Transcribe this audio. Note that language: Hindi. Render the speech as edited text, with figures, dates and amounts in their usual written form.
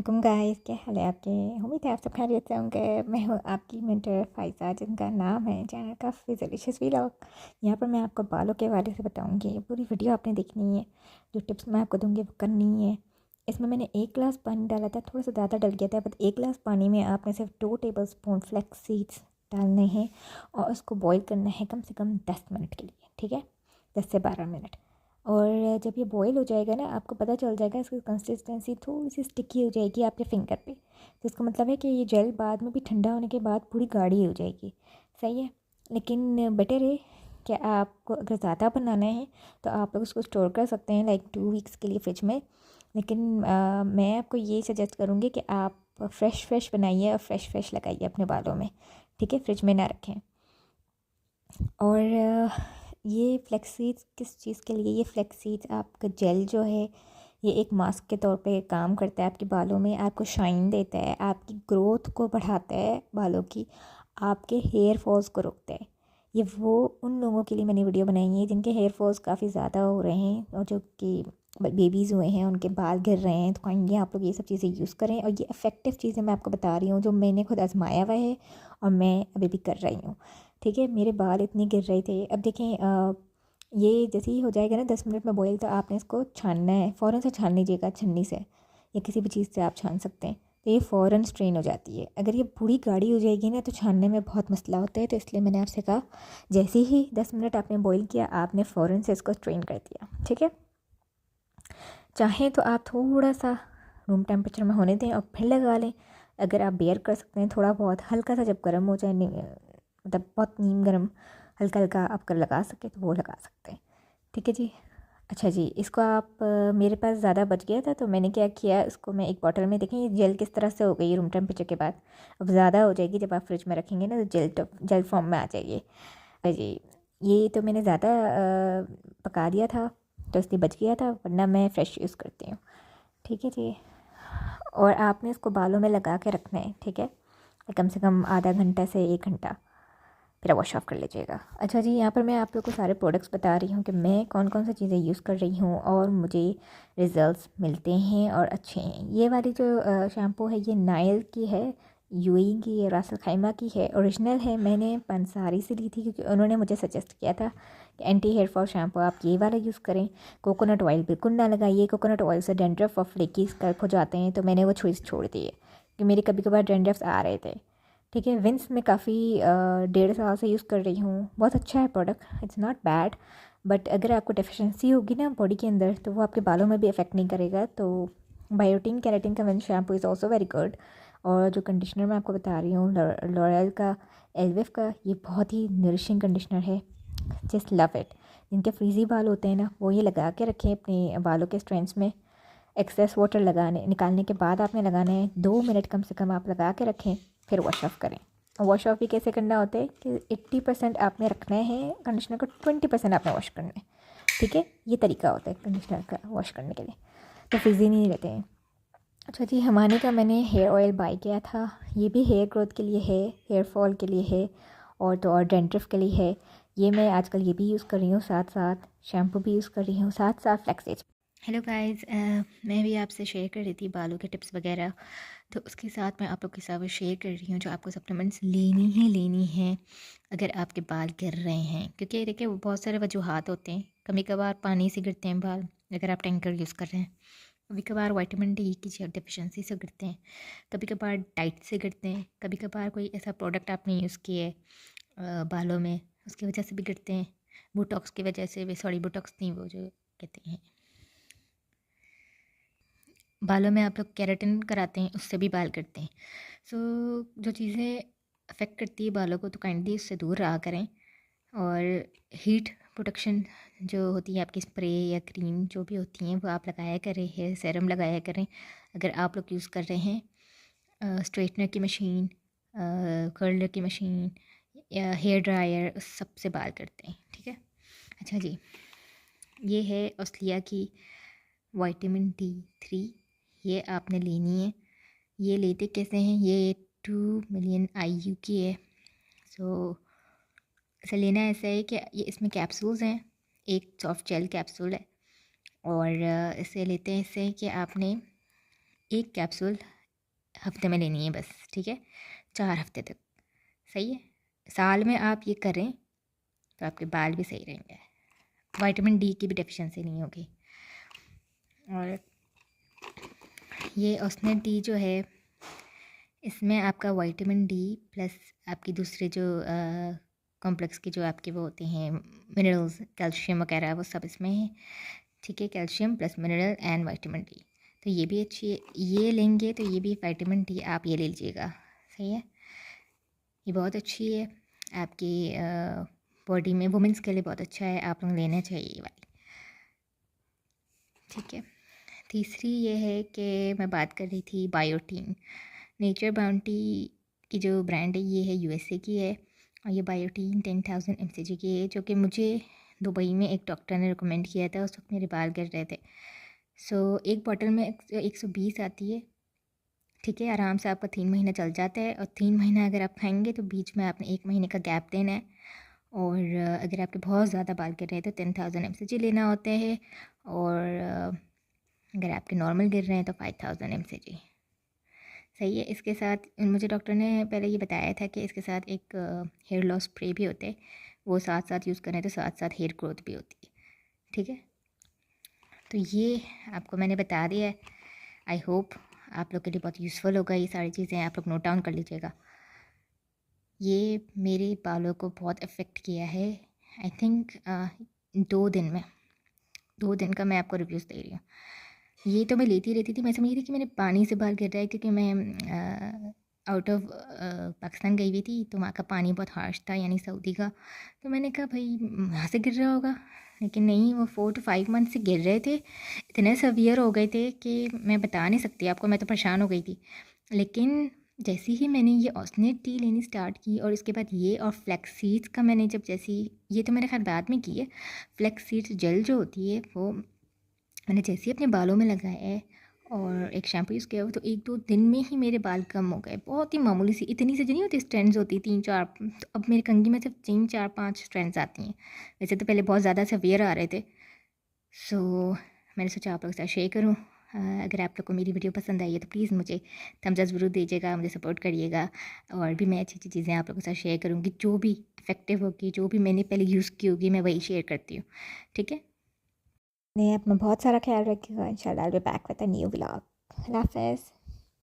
अस्सलाम गाइस, क्या हाल है आपके। उम्मीद है आप सब खैरियत से होंगे। मैं हूँ आपकी मेंटर फ़ाइज़ा, जिनका नाम है चैनल का फिज़िलिशियस व्लॉग। यहाँ पर मैं आपको बालों के बारे से बताऊँगी। ये पूरी वीडियो आपने देखनी है। जो टिप्स मैं आपको दूँगी वो करनी है। इसमें मैंने 1 गिलास पानी डाला था, थोड़ा सा ज़्यादा डल गया था, बट 1 गिलास पानी में आपने सिर्फ 2 टेबल स्पून फ्लैक्स सीड्स डालने हैं और उसको बॉईल करना है कम से कम 10 मिनट के लिए। ठीक है, 10 से 12 मिनट। और जब ये बॉईल हो जाएगा ना, आपको पता चल जाएगा इसकी कंसिस्टेंसी थोड़ी सी स्टिकी हो जाएगी आपके फिंगर पे। तो इसका मतलब है कि ये जेल बाद में भी ठंडा होने के बाद पूरी गाढ़ी हो जाएगी। सही है, लेकिन बेटर है कि आपको अगर ज़्यादा बनाना है तो आप लोग उसको स्टोर कर सकते हैं लाइक 2 वीक्स के लिए फ्रिज में। लेकिन मैं आपको ये सजेस्ट करूँगी कि आप फ्रेश बनाइए और फ्रेश लगाइए अपने बालों में। ठीक है, फ्रिज में ना रखें। और ये फ्लैक्स सीड्स किस चीज़ के लिए, ये फ्लैक्स सीड्स आपका जेल जो है ये एक मास्क के तौर पे काम करता है आपके बालों में। आपको शाइन देता है, आपकी ग्रोथ को बढ़ाता है बालों की, आपके हेयर फॉल्स को रोकता है। ये वो उन लोगों के लिए मैंने वीडियो बनाई है जिनके हेयर फॉल्स काफ़ी ज़्यादा हो रहे हैं और जो कि बेबीज़ हुए हैं, उनके बाल गिर रहे हैं। तो काइंडली आप लोग ये सब चीज़ें यूज़ करें। और ये इफ़ेक्टिव चीज़ें मैं आपको बता रही हूँ जो मैंने खुद आजमाया हुआ है और मैं अभी भी कर रही हूँ। ठीक है, मेरे बाल इतने गिर रहे थे। अब देखें, ये जैसे ही हो जाएगा ना 10 मिनट में बॉईल, तो आपने इसको छानना है। फ़ौरन से छान लीजिएगा छन्नी से या किसी भी चीज़ से आप छान सकते हैं। तो ये फ़ौरन स्ट्रेन हो जाती है। अगर ये पूरी गाढ़ी हो जाएगी ना तो छानने में बहुत मसला होता है। तो इसलिए मैंने आपसे कहा, जैसे ही 10 मिनट आपने बॉईल किया, आपने फ़ौरन से इसको स्ट्रेन कर दिया। ठीक है, चाहें तो आप थोड़ा सा रूम टेम्परेचर में होने दें और फिर लगा लें। अगर आप बेयर कर सकते हैं थोड़ा बहुत, हल्का सा जब गर्म हो जाए, मतलब बहुत नीम गर्म, हल्का हल्का आप कर लगा सके तो वो लगा सकते हैं। ठीक है जी। अच्छा जी, इसको आप मेरे पास ज़्यादा बच गया था तो मैंने क्या किया, इसको मैं एक बॉटल में, देखें ये जेल किस तरह से हो गई रूम टेम्परेचर के बाद। अब ज़्यादा हो जाएगी, जब आप फ्रिज में रखेंगे ना तो जेल फॉर्म में आ जाएगी। जी, ये तो मैंने ज़्यादा पका दिया था तो इसलिए बच गया था, वरना मैं फ़्रेश यूज़ करती हूँ। ठीक है जी। और आपने इसको बालों में लगा के रखना है। ठीक है, कम से कम आधा घंटा से 1 घंटा, फिर वॉश ऑफ कर लीजिएगा। अच्छा जी, यहाँ पर मैं आप लोग को सारे प्रोडक्ट्स बता रही हूँ कि मैं कौन कौन सी चीज़ें यूज़ कर रही हूँ और मुझे रिज़ल्ट्स मिलते हैं और अच्छे हैं। ये वाली जो शैम्पू है ये नाइल की है, यूई की है, रासल खैमा की है, ओरिजिनल है। मैंने पंसारी से ली थी क्योंकि उन्होंने मुझे सजेस्ट किया था कि एंटी हेयर फॉल शैम्पू आप ये वाला यूज़ करें। कोकोनट ऑयल बिल्कुल ना लगाइए, कोकोनट ऑयल से डैंड्रफ और फ्लेकी स्कैल्प हो जाते हैं। तो मैंने वो चॉइस छोड़ दी है कि मेरे कभी कभार डैंड्रफ्स आ रहे थे। ठीक है, विंस में काफ़ी 1.5 साल से यूज़ कर रही हूँ। बहुत अच्छा है product, it's not bad. But अगर आपको डेफिशिएंसी होगी ना बॉडी के अंदर तो वो आपके बालों में भी इफ़ेक्ट नहीं करेगा। तो बायोटीन कैरेटिन का विंस shampoo is also very good. और जो कंडीशनर मैं आपको बता रही हूँ लॉरियल का, एलविफ का, ये बहुत ही नरिशिंग कंडीशनर है। Just love it. जिनके फ्रीज़ी बाल होते हैं ना, वो ये लगा के रखें अपने बालों के स्ट्रैंड्स में। एक्सेस वाटर निकालने के बाद आपने लगाना है। 2 मिनट कम से कम आप लगा के रखें, फिर वॉश ऑफ़ करें। वॉश ऑफ़ भी कैसे करना होता है कि 80% आपने रखना है कंडीशनर को, 20% आपने वॉश करना है। ठीक है, ये तरीका होता है कंडीशनर का वॉश करने के लिए, तो फ्रीज़ी नहीं रहते हैं। अच्छा जी, हमारे का मैंने हेयर ऑयल बाय किया था। ये भी हेयर ग्रोथ के लिए है, हेयर फॉल के लिए है और तो और डैंड्रफ के लिए है। ये मैं आजकल ये भी यूज़ कर रही हूँ, साथ साथ शैम्पू भी यूज़ कर रही हूँ, साथ साथ फ्लैक्स। हेलो गाइस, मैं भी आपसे शेयर कर रही थी बालों के टिप्स वगैरह। तो उसके साथ मैं आप लोग के साथ शेयर कर रही हूँ जो आपको सप्लीमेंट्स लेनी है अगर आपके बाल गिर रहे हैं। क्योंकि देखिए वो बहुत सारे वजूहात होते हैं। कभी कभार पानी से गिरते हैं बाल, अगर आप टैंकर यूज़ कर रहे हैं। कभी कभार विटामिन डी की डेफिशिएंसी से गिरते हैं, कभी कभार डाइट से गिरते हैं, कभी कभार कोई ऐसा प्रोडक्ट आपने यूज़ किया है बालों में उसकी वजह से भी गिरते हैं। बोटॉक्स की वजह से भी, सॉरी बोटॉक्स नहीं, वो जो कहते हैं बालों में आप लोग केराटिन कराते हैं, उससे भी बाल गिरते हैं। सो जो चीज़ें अफेक्ट करती है बालों को तो काइंडली उससे दूर रहा करें। और हीट प्रोटेक्शन जो होती है आपकी स्प्रे या क्रीम जो भी होती हैं वो आप लगाया करें, हेयर सेरम लगाया करें। अगर आप लोग यूज़ कर रहे हैं स्ट्रेटनर की मशीन, कर्लर की मशीन या हेयर ड्रायर, उस सबसे बाल करते हैं। ठीक है। अच्छा जी, ये है ऑस्लिया की विटामिन D3, ये आपने लेनी है। ये लेते कैसे हैं, ये 2 मिलियन IU की है। सो इसे लेना ऐसा है कि ये इसमें कैप्सूल्स हैं, एक सॉफ्ट जेल कैप्सूल है। और इसे लेते हैं इससे कि आपने एक कैप्सूल हफ्ते में लेनी है बस, ठीक है, 4 हफ्ते तक। सही है, साल में आप ये करें तो आपके बाल भी सही रहेंगे, विटामिन डी की भी डेफिशिएंसी नहीं होगी। और ये ओसनेट डी जो है, इसमें आपका विटामिन डी प्लस आपकी दूसरे जो कॉम्प्लेक्स के जो आपके वो होते हैं मिनरल्स, कैल्शियम वगैरह, वो सब इसमें है, ठीक है, calcium plus mineral and vitamin D, तो ये भी अच्छी है। ये लेंगे तो ये भी विटामिन डी आप ये ले लीजिएगा, सही है, ये बहुत अच्छी है आपकी बॉडी में, वुमेंस के लिए बहुत अच्छा है, आप लोग लेना चाहिए ये वाली, ठीक है। तीसरी ये है कि मैं बात कर रही थी बायोटीन, नेचर बाउंटी की जो ब्रांड है ये है यूएसए की है, और ये बायोटीन 10,000 mcg की है, जो कि मुझे दुबई में एक डॉक्टर ने रिकमेंड किया था, उस वक्त मेरे बाल गिर रहे थे। सो एक बॉटल में 120 आती है, ठीक है, आराम से आपका 3 महीना चल जाता है, और 3 महीना अगर आप खाएंगे तो बीच में आपने 1 महीने का गैप देना है, और अगर आपके बहुत ज़्यादा बाल गिर रहे हैं तो 10,000 mcg लेना होता है, और अगर आपके नॉर्मल गिर रहे हैं तो 5,000 mcg, सही है। इसके साथ मुझे डॉक्टर ने पहले ये बताया था कि इसके साथ एक हेयर लॉस स्प्रे भी होते हैं, वो साथ साथ यूज़ करें तो साथ साथ हेयर ग्रोथ भी होती है, ठीक है। तो ये आपको मैंने बता दिया है, आई होप आप लोग के लिए बहुत यूज़फुल होगा, ये सारी चीज़ें आप लोग नोट डाउन कर लीजिएगा। ये मेरे बालों को बहुत इफ़ेक्ट किया है, आई थिंक 2 दिन में, 2 दिन का मैं आपको रिव्यूज़ दे रही हूँ। ये तो मैं लेती रहती थी, मैं समझ रही थी कि मैंने पानी से बाल गिर रहा है, क्योंकि मैं आउट ऑफ पाकिस्तान गई हुई थी, तो वहाँ का पानी बहुत हार्श था, यानी सऊदी का, तो मैंने कहा भाई यहाँ से गिर रहा होगा, लेकिन नहीं, वो 4 to 5 मंथ से गिर रहे थे, इतने सवियर हो गए थे कि मैं बता नहीं सकती आपको, मैं तो परेशान हो गई थी। लेकिन जैसे ही मैंने ये ओसनेट टी लेनी स्टार्ट की, और इसके बाद ये और फ्लैक्स सीड्स का मैंने जब जैसी, ये तो मैंने खैर बाद में की है, फ्लैक्स सीड्स जेल जो होती है वो मैंने जैसे ही अपने बालों में लगाया है और एक शैम्पू यूज़ किया हुआ, तो 1-2 दिन में ही मेरे बाल कम हो गए, बहुत ही मामूली सी, इतनी सी जो नहीं होती स्ट्रैंड्स होती 3-4, तो अब मेरे कंघी में सिर्फ 3-4-5 स्ट्रैंड्स आती हैं, वैसे तो पहले बहुत ज़्यादा सवियर आ रहे थे। सो मैंने सोचा आप लोगों के साथ शेयर करूँ। अगर आप लोग को मेरी वीडियो पसंद आई है तो प्लीज़ मुझे थम्स अप ज़रूर दीजिएगा, मुझे सपोर्ट करिएगा, और भी मैं अच्छी अच्छी चीज़ें आप लोगों के साथ शेयर करूँगी, जो भी इफ़ेक्टिव होगी, जो भी मैंने पहले यूज़ की होगी, मैं वही शेयर करती हूँ, ठीक है। नहीं, अपना बहुत सारा ख्याल रखिएगा, इंशाल्लाह I will be back with a new vlog. अल्लाह हाफ़िज़।